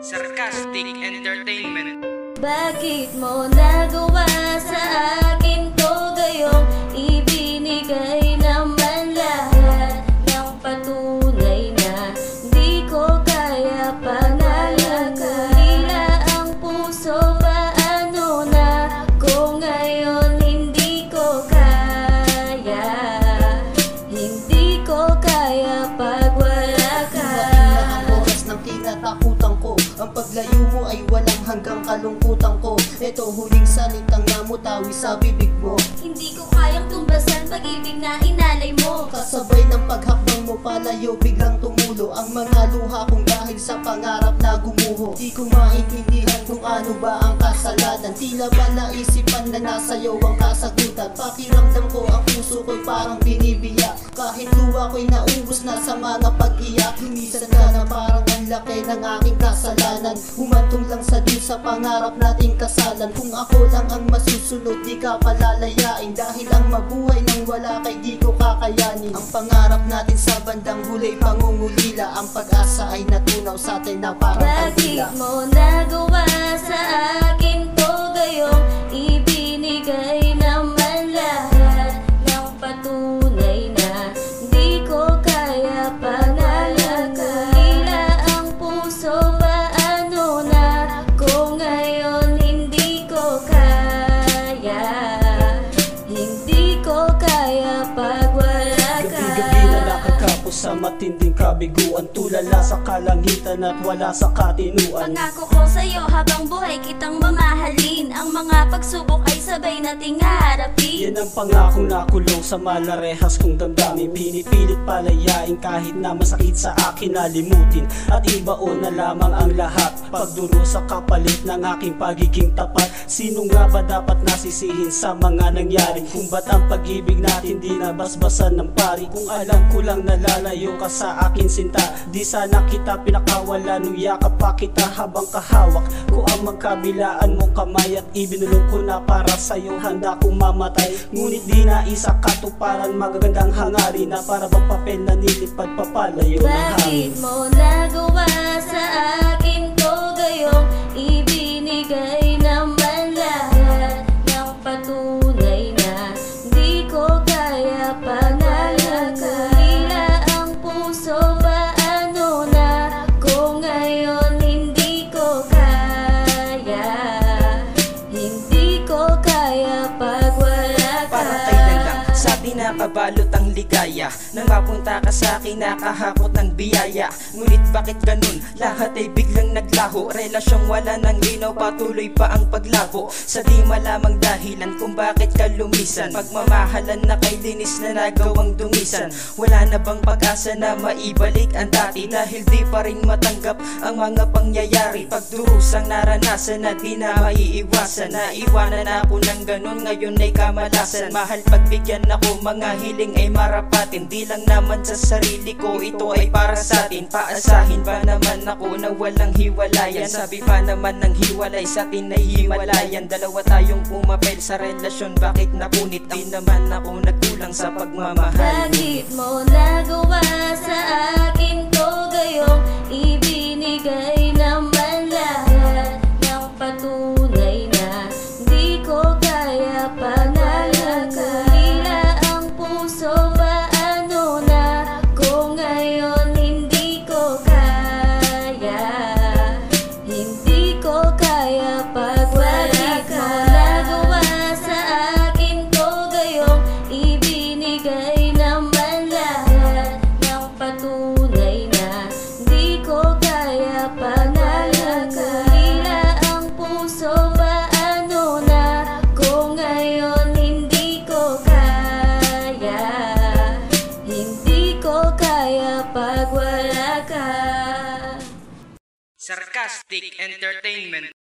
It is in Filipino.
Sarcastic Entertainment. Bakit mo nagawa sa akin to gayong ibinigay naman lahat ng patunay na di ko kaya pangalaga. Tila ang puso paano na kung ngayon hindi ko kaya, hindi ko kaya pag wala ka. Ang oras ng kinatakutan ko, ang paglayo mo ay walang hanggang kalungkutan ko. Ito huling salitang namutawi sa bibig mo. Hindi ko kayang tumbasan pag-ibig na inalay mo. Kasabay ng paghakbang mo palayo, biglang tumulo ang mga luha kong dahil sa pangarap na gumuho. Di ko maintindihan kung ano ba ang kasalanan. Tila ba naisipan na nasayaw ang kasagutan. Pakiramdam ko ang puso ko'y parang binibiyak. Kahit luha ko'y naubos na sa mga pag-iyak. Lumisan ka na parang ang laki ng aking kasalanan. Humantong lang sa Diyos sa pangarap nating kasalan. Kung ako lang ang masusunod, di ka palalayain. Dahil ang mabuhay nang wala kay di ko kakayanin. Ang pangarap natin sa bandang huli pangungulila. Ang pag-asa ay natunaw sa atin na parang kandila. Bakit mo nagawa sa akin to gayong ibinigay naman lahat ng patunay na di ko kaya pangalaga. Tila ang puso paano na kung ngayon hindi ko kaya, hindi ko kaya pag wala ka. Gabi-gabi na nakakapos sa matinding kabiguan. Tulala sa kalangitan at wala sa katinuan. Pangako ko sa'yo habang buhay kitang mamahalin. Ang mga pagsubok ay sabay nating haharapin. Yan ang pangakong nakulong sa malarehas kong damdamin. Pinipilit palayain kahit na masakit sa akin nalimutin. At ibaon na lamang ang lahat pagduro sa kapalit ng aking pagiging tapat. Sino nga ba dapat nasisihin sa mga nangyari? Kung ba't ang pag-ibig natin di nabasbasan ng pari? Kung alam ko lang nalalayo ka sa akin sinta, di sana kita pinakawala nung yakap pa kita habang kahawak ko ang magkabilaan mong kamay. At ibinulong ko na para sa'yo handa kong mamatay. Ngunit di na isa katuparan magagandang hangarin na para bang papel na nilipad papalayo ng hangin. Bakit mo nagawa sa akin to gayong ibinigay naman lahat ng patunay na di ko kaya pangalaga. Tila ang puso paano na kung ngayon hindi ko kaya, hindi ko kaya pag wala ka. Parang kailan lang sabi na kabalot ang ligaya. Nang mapunta ka sa akin nakahakot ng biyaya. Ngunit bakit ganun? Lahat ay biglang naglaho. Relasyong wala ng linaw, patuloy pa ang paglabo. Sa di malamang dahilan kung bakit ka lumisan. Pagmamahalan na kay linis na nagawang dungisan. Wala na bang pag-asa na maibalik ang dati? Dahil di pa rin matanggap ang mga pangyayari. Pagdurusang naranasan na di na maiiwasan. Naiwanan ako ng ganun, ngayon ay kamalasan. Mahal pagbigyan ako, mga hiling ay marapatin. Di lang naman sa sarili ko, ito ay para sa atin. Paasahin ba naman ako na walang hiwalayan? Sabi pa naman ng hiwalay sa atin ay himalayan. Dalawa tayong pumapel sa relasyon, bakit napunit? Di naman ako nagkulang sa pagmamahal. Bakit mo nagawa sa akin to gayong ibinigay naman lahat ng patunay na di ko kaya pangalaga. Tila ang puso paano na kung ngayon hindi ko kaya, hindi ko kaya pag wala ka. Nagawa sa akin to gayong ibinigay naman lahat ng patunay na di ko kaya pangalaga. Tila ang puso paano na kung ngayon hindi ko kaya, hindi ko kaya pag wala ka. Sarcastic Entertainment.